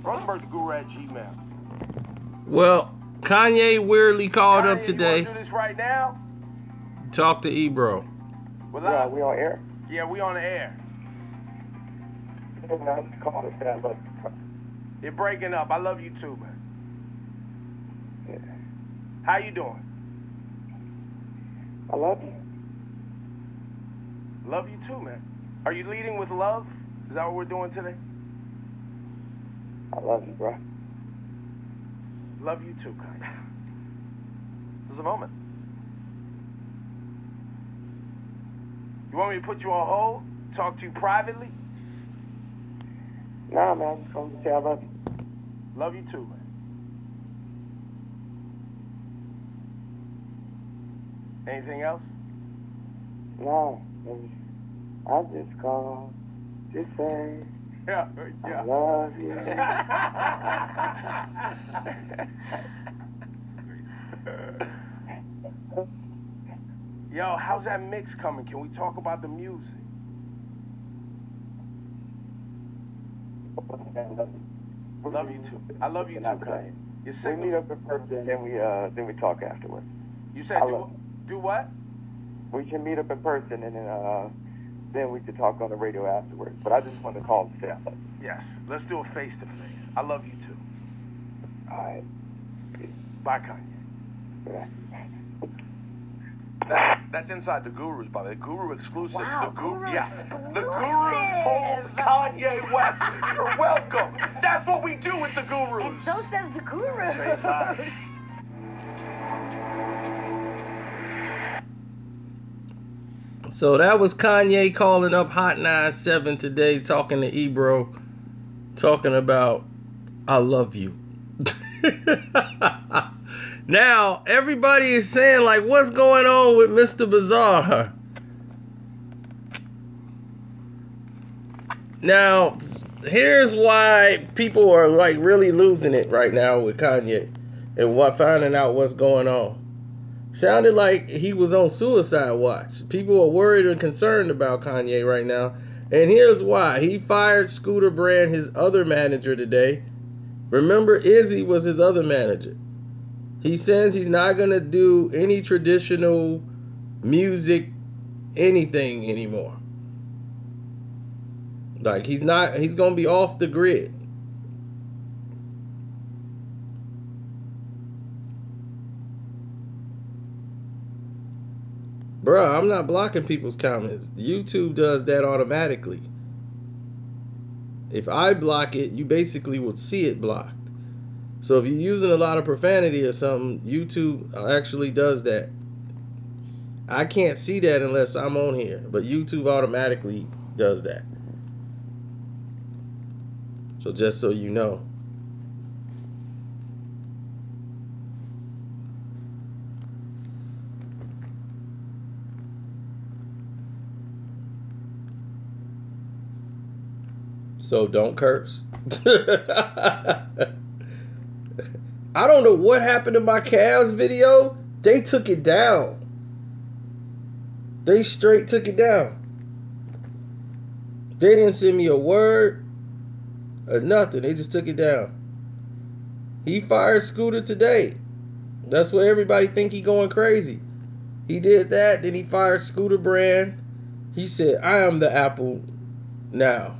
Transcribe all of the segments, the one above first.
RosenbergTheGuru@gmail. Well, Kanye weirdly called up today. You wanna do this right now? Talk to Ebro. Yeah, we on air? Yeah, we on the air. You're breaking up. I love you too, man. Yeah. How you doing? I love you. Love you too, man. Are you leading with love? Is that what we're doing today? I love you, bro. Love you too, Kanye. There's a moment. You want me to put you on hold? Talk to you privately? Nah, man. I'm just going to say I love you. Love you too, man. Anything else? No. I just called to say I love you. Yo, how's that mix coming? Can we talk about the music? Love you too. I love you too, Kanye. We meet up in person, then we talk afterwards. You said do what? We can meet up in person, and then we can talk on the radio afterwards. But I just want to call and say I love you. Yes, let's do a face-to-face. I love you too. All right. Bye, Kanye. Yeah. That's Inside the Gurus, by the way. Guru exclusive. Wow, the Guru, Guru exclusive. The Gurus told Kanye West, "You're welcome." That's what we do with the Gurus. And so says the Guru. Say hi. So that was Kanye calling up Hot 97 today, talking to Ebro, talking about I love you. Now, everybody is saying, like, what's going on with Mr. Bizzare? Now, here's why people are, like, really losing it right now with Kanye and finding out what's going on. Sounded like he was on suicide watch. People are worried and concerned about Kanye right now. And here's why. He fired Scooter Brand, his other manager, today. Remember, Izzy was his other manager. He says he's not going to do any traditional music, anything anymore. Like, he's going to be off the grid. Bruh, I'm not blocking people's comments. YouTube does that automatically. If I block it, you basically would see it blocked. So if you're using a lot of profanity or something, YouTube actually does that. I can't see that unless I'm on here, but YouTube automatically does that. So just so you know. So don't curse. I don't know what happened to my Cavs video. They took it down. They straight took it down. They didn't send me a word or nothing. They just took it down. He fired Scooter today. That's why everybody think he going crazy. He did that. Then he fired Scooter Brand. He said, I am the Apple now.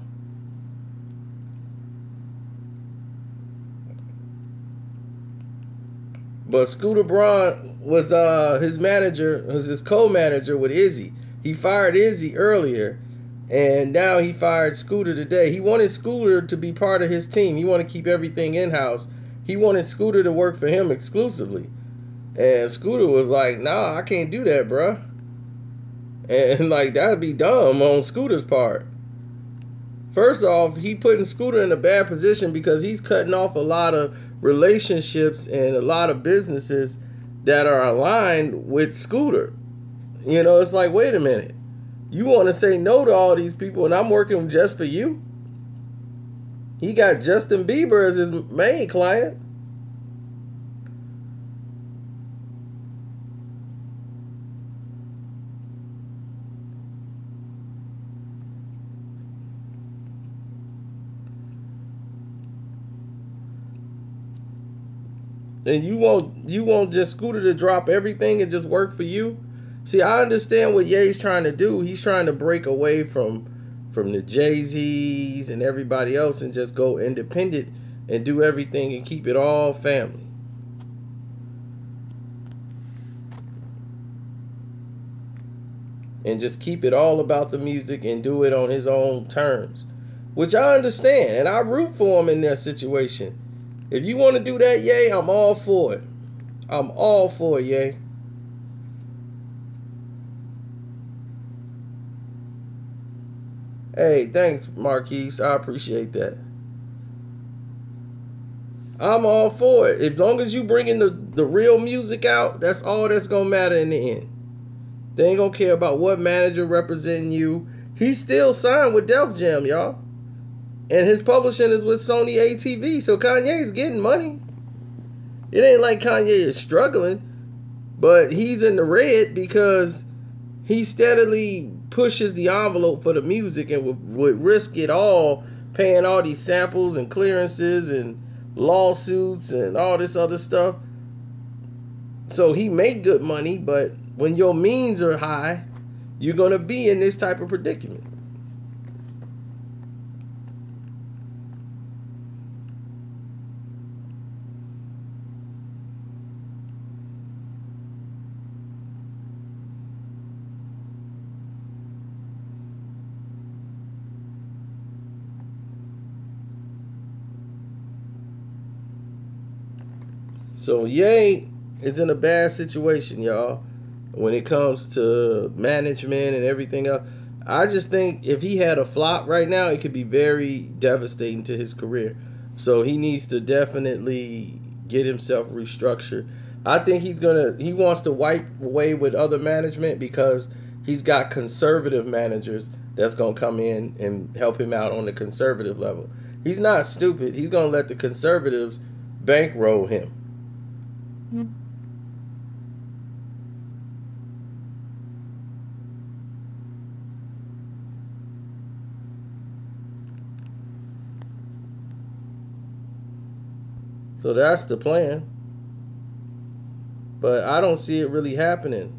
But Scooter Braun was his manager, was his co-manager with Izzy. He fired Izzy earlier, and now he fired Scooter today. He wanted Scooter to be part of his team. He wanted to keep everything in-house. He wanted Scooter to work for him exclusively. And Scooter was like, nah, I can't do that, bruh. And like, that'd be dumb on Scooter's part. First off, he putting Scooter in a bad position because he's cutting off a lot of relationships and a lot of businesses that are aligned with Scooter. You know, it's like, wait a minute. You want to say no to all these people and I'm working just for you? He got Justin Bieber as his main client. And you want just Scooter to drop everything and just work for you? See, I understand what Ye's trying to do. He's trying to break away from the Jay-Z's and everybody else and just go independent and do everything and keep it all family. And just keep it all about the music and do it on his own terms. Which I understand, and I root for him in that situation. If you want to do that, Ye, I'm all for it. I'm all for it, Ye. Hey, thanks, Marquise. I appreciate that. I'm all for it. As long as you bringing the real music out, that's all that's going to matter in the end. They ain't going to care about what manager representing you. He's still signed with Def Jam, y'all. And his publishing is with Sony ATV. So Kanye's getting money. It ain't like Kanye is struggling. But he's in the red because he steadily pushes the envelope for the music and would risk it all, paying all these samples and clearances and lawsuits and all this other stuff. So he made good money, but when your means are high, you're going to be in this type of predicament. So Ye is in a bad situation, y'all, when it comes to management and everything else. I just think if he had a flop right now, it could be very devastating to his career. So he needs to definitely get himself restructured. I think he wants to wipe away with other management because he's got conservative managers that's going to come in and help him out on the conservative level. He's not stupid. He's going to let the conservatives bankroll him. So that's the plan. But I don't see it really happening.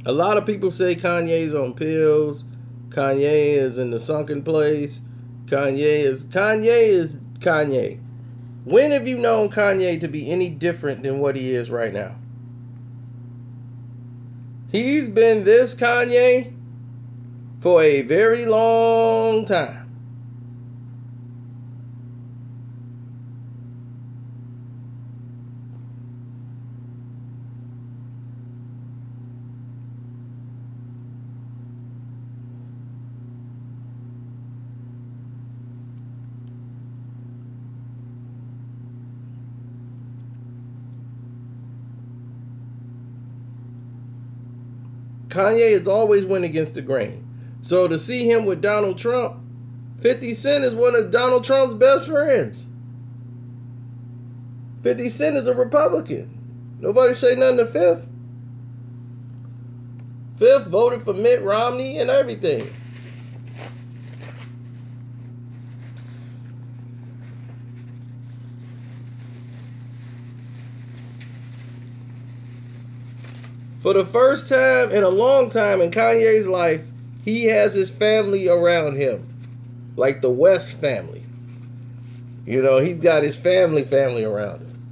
A lot of people say Kanye's on pills. Kanye is in the sunken place. Kanye is Kanye. When have you known Kanye to be any different than what he is right now? He's been this Kanye for a very long time. Kanye has always went against the grain. So to see him with Donald Trump, 50 Cent is one of Donald Trump's best friends. 50 Cent is a Republican. Nobody say nothing to Fifth. Fifth voted for Mitt Romney and everything. For the first time in a long time in Kanye's life, he has his family around him. Like the West family. You know, he's got his family around him.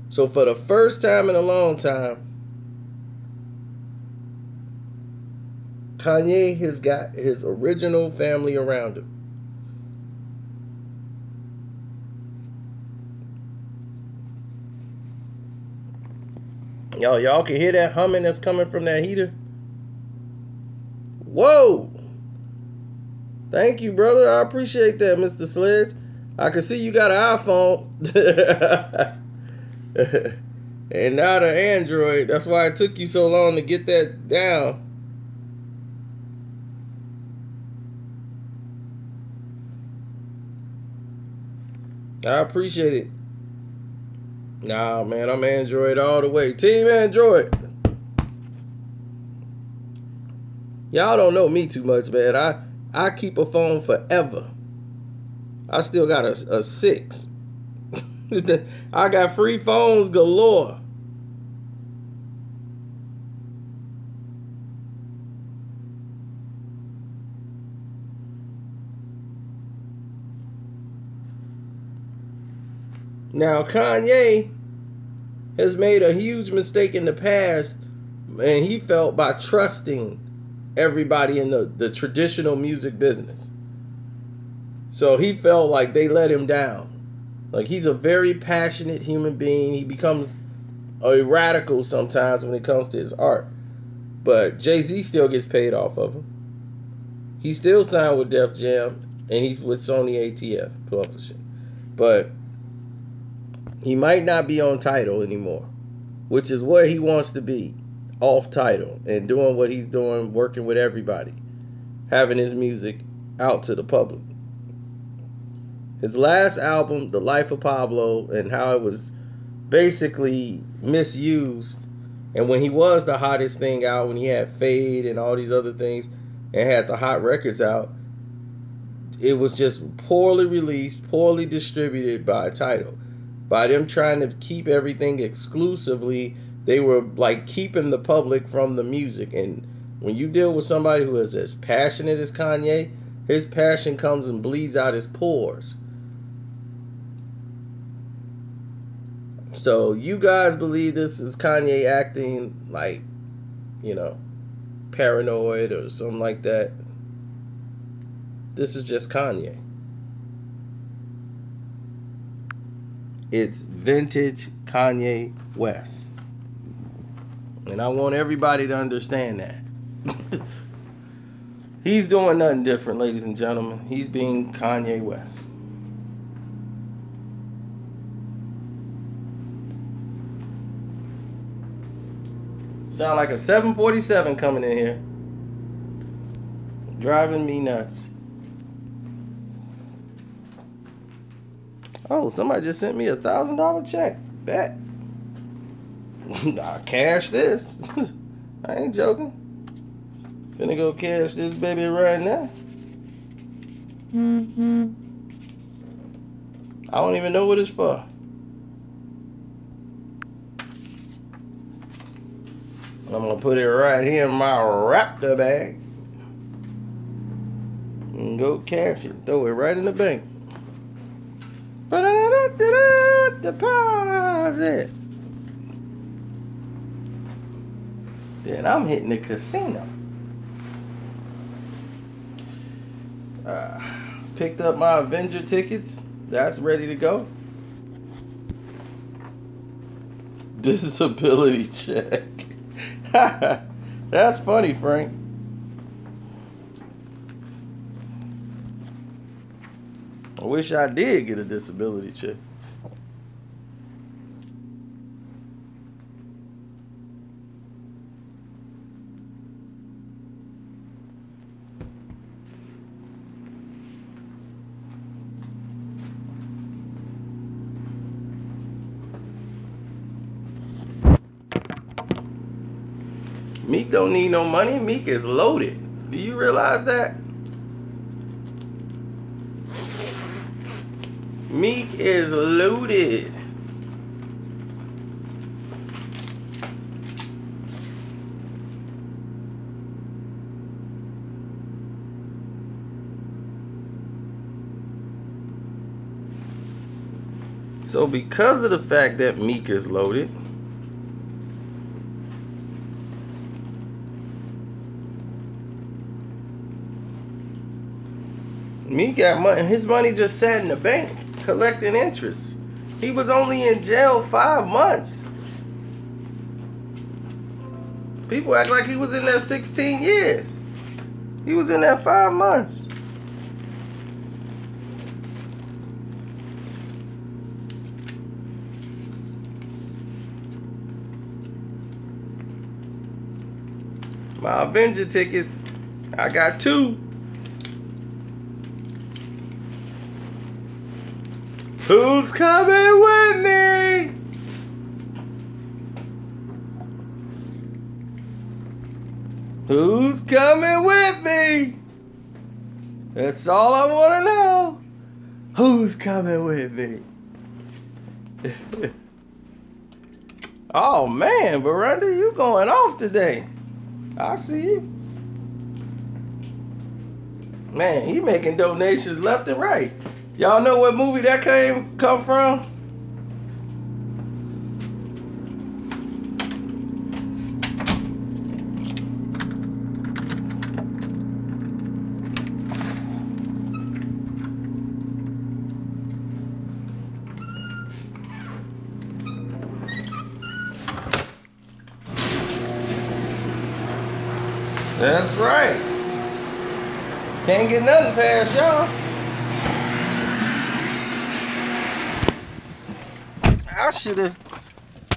So for the first time in a long time, Kanye has got his original family around him. Y'all can hear that humming that's coming from that heater? Whoa! Thank you, brother. I appreciate that, Mr. Sledge. I can see you got an iPhone. And not an Android. That's why it took you so long to get that down. I appreciate it. Nah, man, I'm Android all the way. Team Android. Y'all don't know me too much, man. I keep a phone forever. I still got a 6. I got free phones galore. Now, Kanye has made a huge mistake in the past, and he felt by trusting everybody in the traditional music business. So he felt like they let him down. Like, he's a very passionate human being. He becomes a radical sometimes when it comes to his art. But Jay-Z still gets paid off of him. He still signed with Def Jam, and he's with Sony ATF Publishing. But he might not be on Tidal anymore, which is where he wants to be, off Tidal, and doing what he's doing, working with everybody, having his music out to the public. His last album, The Life of Pablo, and how it was basically misused, and when he was the hottest thing out, when he had Fade and all these other things, and had the hot records out, it was just poorly released, poorly distributed by Tidal. By them trying to keep everything exclusively, they were like keeping the public from the music. And when you deal with somebody who is as passionate as Kanye, his passion comes and bleeds out his pores. So you guys believe this is Kanye acting like, you know, paranoid or something like that? This is just Kanye. It's vintage Kanye West. And I want everybody to understand that. He's doing nothing different, ladies and gentlemen. He's being Kanye West. Sound like a 747 coming in here. Driving me nuts. Oh, somebody just sent me a $1,000 check. Bet. I'll cash this. I ain't joking. Finna go cash this baby right now. I don't even know what it's for. I'm gonna put it right here in my Raptor bag and go cash it. Throw it right in the bank. Deposit. Then I'm hitting the casino. Picked up my Avenger tickets. That's ready to go. Disability check. That's funny, Frank. I wish I did get a disability check. Meek don't need no money. Meek is loaded. Do you realize that? Meek is loaded. So because of the fact that Meek is loaded, Meek got money. His money just sat in the bank collecting interest. He was only in jail 5 months. People act like he was in there 16 years. He was in there 5 months. My Avenger tickets, I got 2. Who's coming with me? Who's coming with me? That's all I want to know. Who's coming with me? Oh man, Veranda, you going off today. I see you. Man, he making donations left and right. Y'all know what movie that come from? That's right. Can't get nothing past y'all.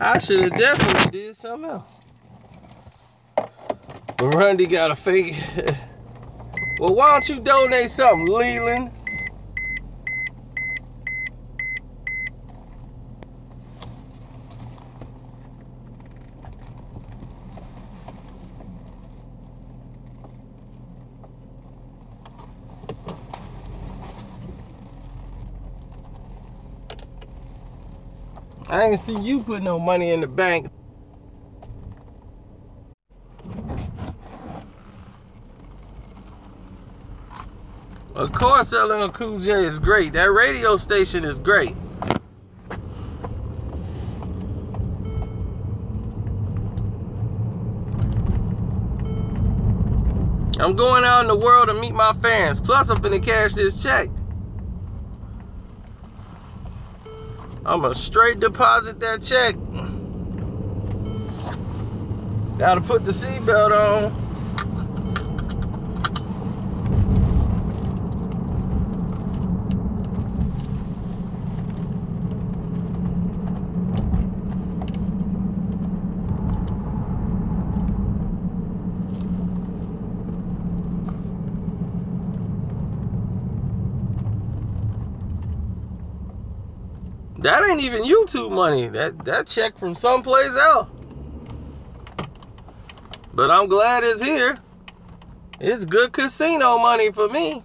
I should have definitely did something else. Grundy got a fake. Well, why don't you donate something, Leland? I ain't see you put no money in the bank. Of course, LL Cool J is great. That radio station is great. I'm going out in the world to meet my fans. Plus, I'm finna cash this check. I'm gonna straight deposit that check. Gotta put the seatbelt on. That ain't even YouTube money. That check from someplace else. But I'm glad it's here. It's good casino money for me.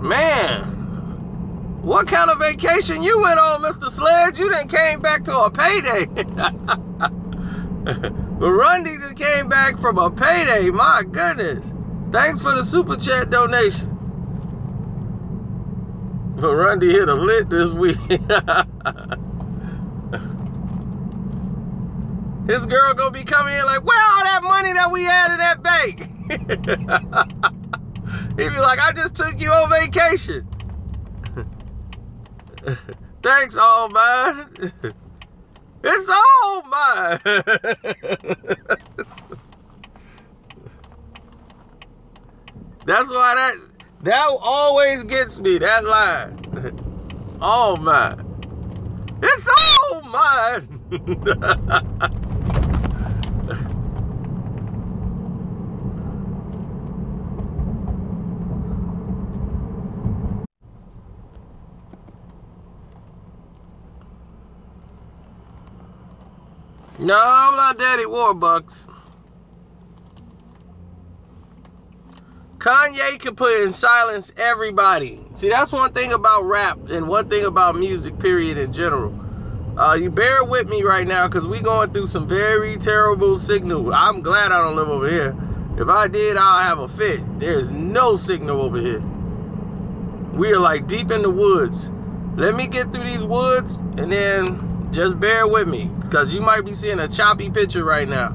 Man, what kind of vacation you went on, Mr. Sledge? You done came back to a payday. Burundi just came back from a payday. My goodness. Thanks for the super chat donation. Burundi hit a lit this week. His girl gonna be coming in like, where all that money that we had in that bank? He'd be like, I just took you on vacation. Thanks, all mine. It's all mine. That's why that always gets me, that line. All mine. It's all mine. No, I'm not Daddy Warbucks. Kanye can put in silence everybody. See, that's one thing about rap and one thing about music, period, in general. You bear with me right now because we going through some very terrible signal. I'm glad I don't live over here. If I did, I'll have a fit. There's no signal over here. We are like deep in the woods. Let me get through these woods and then just bear with me because you might be seeing a choppy picture right now.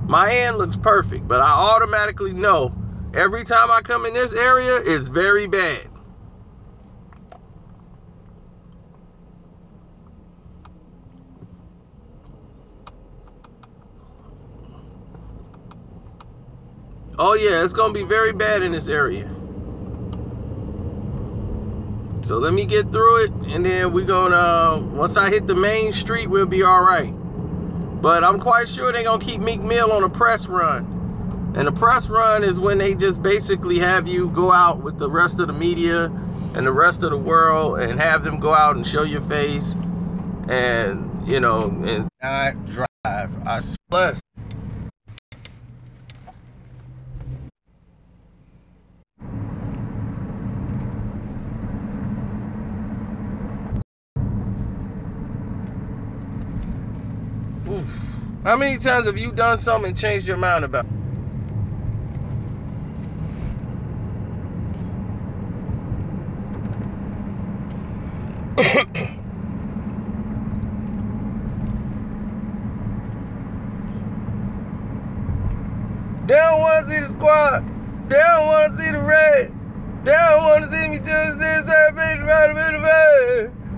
My end looks perfect, but I automatically know every time I come in this area, it's very bad. Oh yeah, it's gonna be very bad in this area. So let me get through it, and then we're gonna, once I hit the main street, we'll be all right. But I'm quite sure they're gonna keep Meek Mill on a press run. And the press run is when they just basically have you go out with the rest of the media and the rest of the world and have them go out and show your face and, you know, and not drive. I plus. Oof. How many times have you done something and changed your mind about it? They don't want to see the squad. They don't want to see the red. They don't want to see me do this.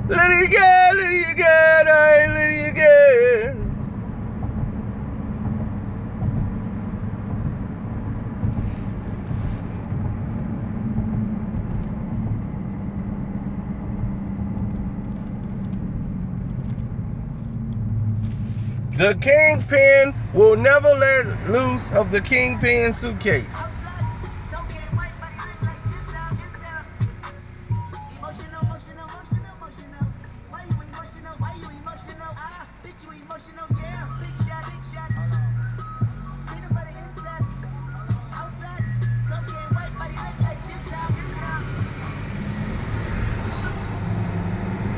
Let it again, let it again, I ain't let it again. The kingpin will never let loose of the kingpin suitcase.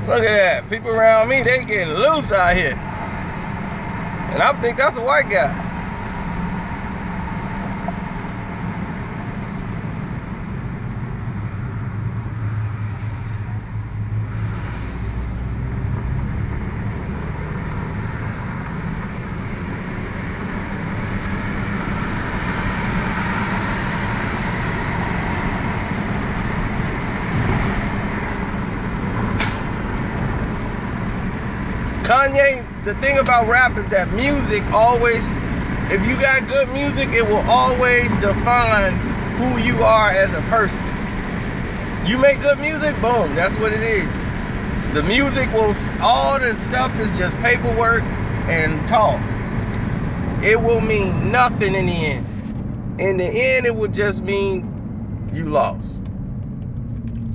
Look at that. People around me, they getting loose out here. And I think that's a white guy. Kanye, the thing about rap is that music always, if you got good music, it will always define who you are as a person. You make good music, boom, that's what it is. The music will, all the stuff is just paperwork and talk. It will mean nothing in the end. In the end, it will just mean you lost.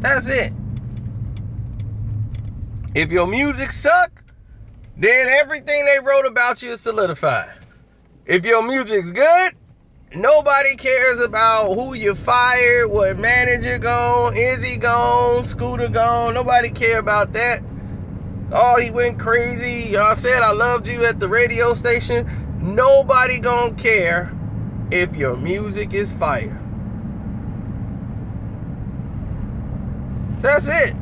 That's it. If your music suck, then everything they wrote about you is solidified. If your music's good, nobody cares about who you fired, what manager gone, is he gone, Scooter gone. Nobody care about that. Oh, he went crazy. Y'all said I loved you at the radio station. Nobody gonna care if your music is fire. That's it.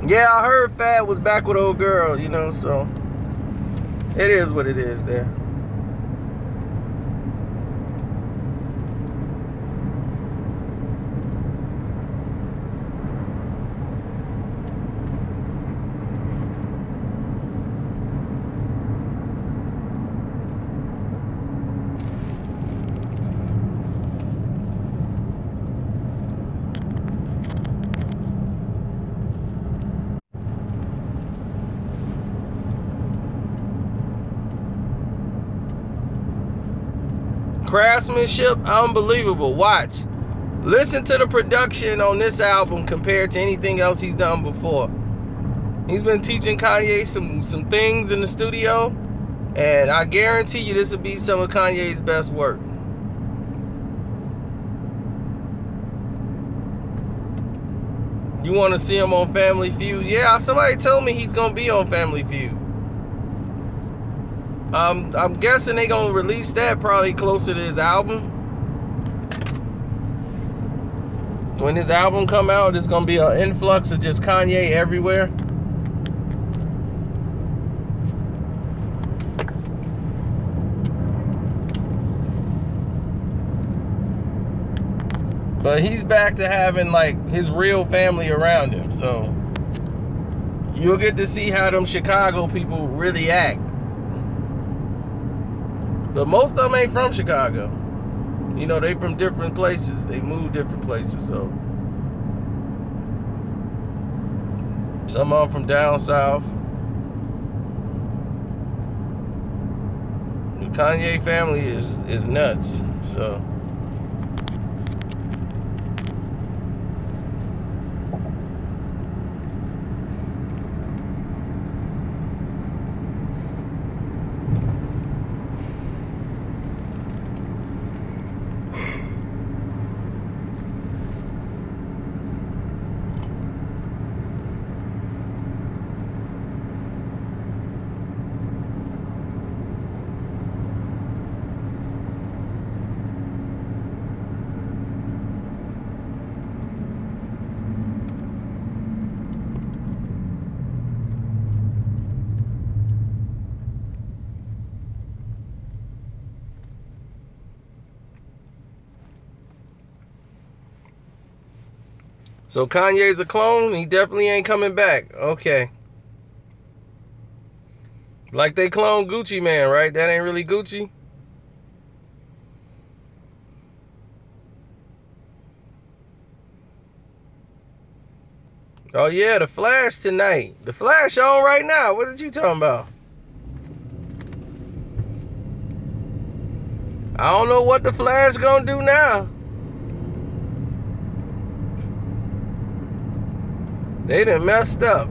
Yeah, I heard Fad was back with old girl, you know, so it is what it is there. Craftsmanship, unbelievable. Watch. Listen to the production on this album compared to anything else he's done before. He's been teaching Kanye some things in the studio, and I guarantee you this will be some of Kanye's best work. You want to see him on Family Feud? Yeah, somebody told me he's going to be on Family Feud. I'm guessing they gonna release that probably closer to his album. When his album come out, there's gonna be an influx of just Kanye everywhere. But he's back to having like his real family around him. So you'll get to see how them Chicago people really act. But most of them ain't from Chicago. You know, they from different places. They move different places. So some of them from down south. The Kanye family is nuts. So So Kanye's a clone? He definitely ain't coming back. Okay. Like they cloned Gucci Man, right? That ain't really Gucci? Oh yeah, The Flash tonight. The Flash on right now. What are you talking about? I don't know what The Flash gonna do now. They done messed up.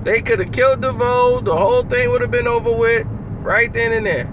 They could have killed DeVoe. The whole thing would have been over with right then and there.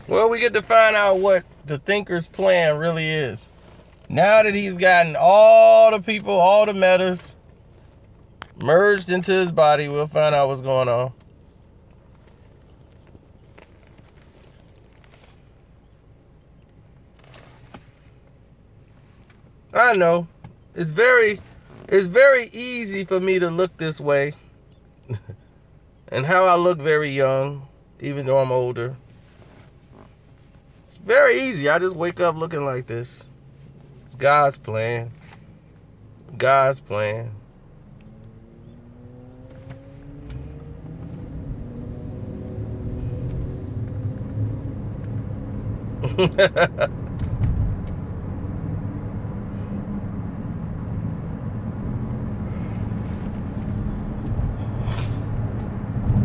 Well, we get to find out what the thinker's plan really is. Now that he's gotten all the people, all the metas merged into his body, we'll find out what's going on. I know. It's very easy for me to look this way. And how I look very young, even though I'm older. Very easy. I just wake up looking like this. It's God's plan. God's plan.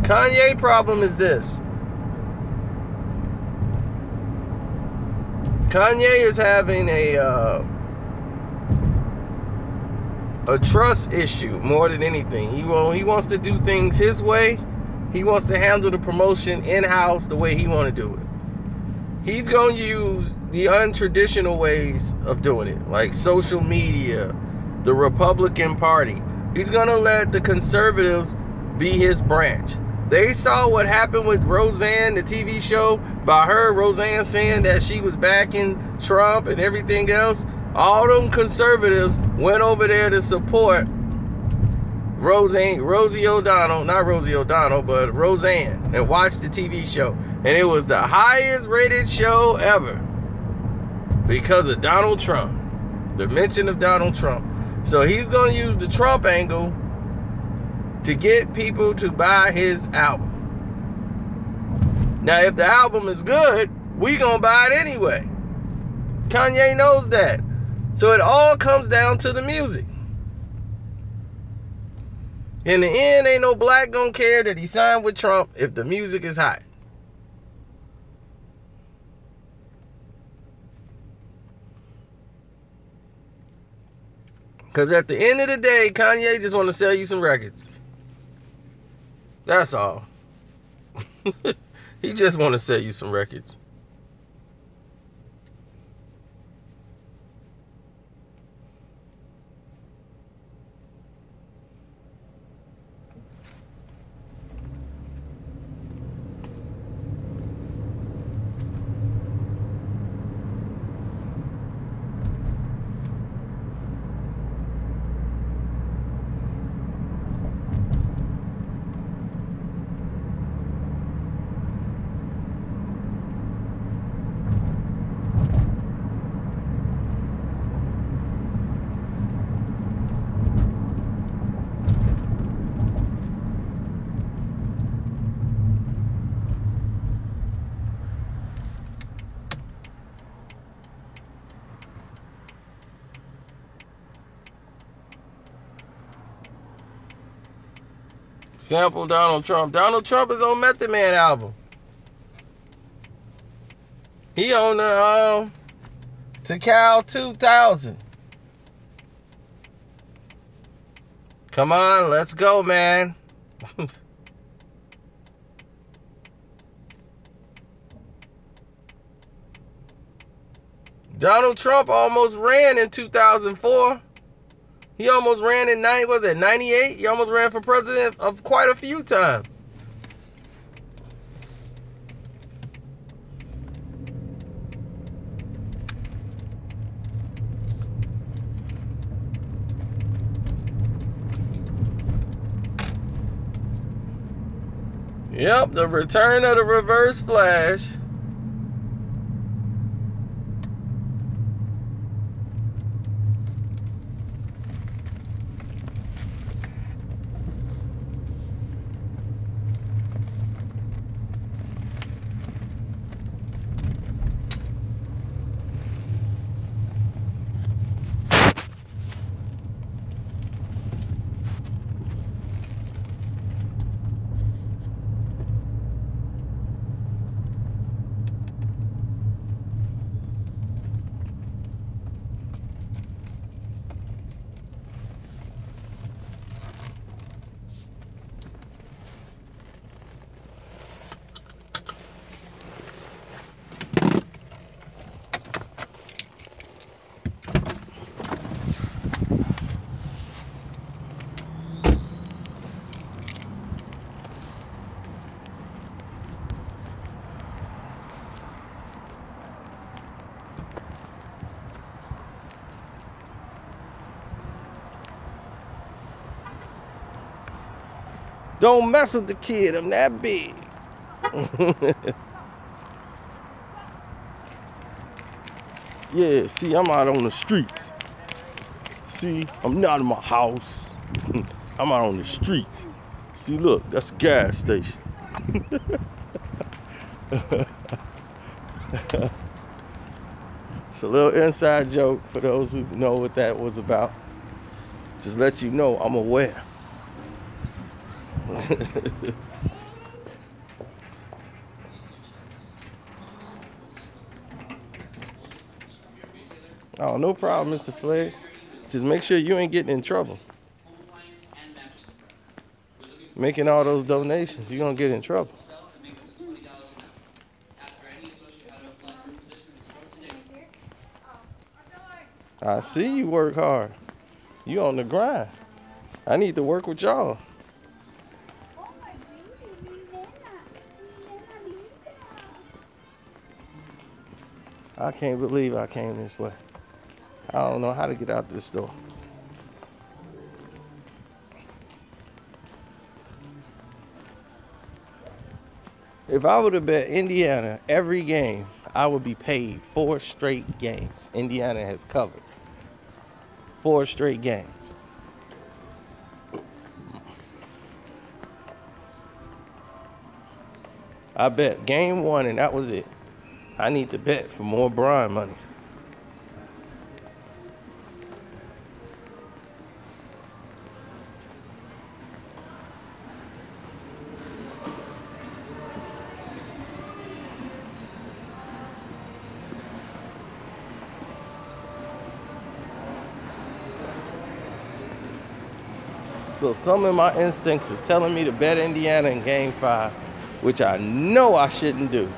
Kanye problem is this. Kanye is having a trust issue more than anything. He wants to do things his way. He wants to handle the promotion in-house the way he want to do it. He's going to use the untraditional ways of doing it, like social media, the Republican Party. He's going to let the conservatives be his branch. They saw what happened with Roseanne, the TV show, by her, Roseanne, saying that she was backing Trump and everything else. All them conservatives went over there to support Rosie O'Donnell, not Rosie O'Donnell, but Roseanne, and watched the TV show. And it was the highest rated show ever because of Donald Trump. The mention of Donald Trump. So he's going to use the Trump angle to get people to buy his album. Now, if the album is good, we going to buy it anyway. Kanye knows that. So it all comes down to the music. In the end, ain't no black gonna care that he signed with Trump if the music is hot. Because at the end of the day, Kanye just want to sell you some records. That's all. He just want to sell you some records. Sample Donald Trump. Donald Trump is on Method Man album. He on the Tikal 2000. Come on, let's go, man. Donald Trump almost ran in 2004. He almost ran in 98? He almost ran for president of quite a few times. Yep, the return of the reverse flash. Don't mess with the kid, I'm that big. Yeah, see, I'm out on the streets. See, I'm not in my house. I'm out on the streets. See, look, that's a gas station. It's a little inside joke for those who know what that was about. Just let you know I'm aware. Oh, no problem, Mr. Sledge. Just make sure you ain't getting in trouble. Making all those donations, you're gonna get in trouble. I see you work hard. You on the grind. I need to work with y'all. I can't believe I came this way. I don't know how to get out this door. If I would have bet Indiana every game, I would be paid 4 straight games. Indiana has covered. 4 straight games. I bet game 1 and that was it. I need to bet for more Bron money. So some of my instincts is telling me to bet Indiana in game 5, which I know I shouldn't do.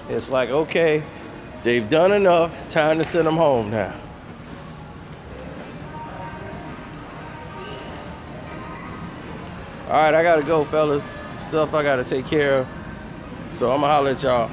It's like, okay, they've done enough. It's time to send them home now. All right, I gotta go, fellas. Stuff I gotta take care of. So I'm gonna holler at y'all.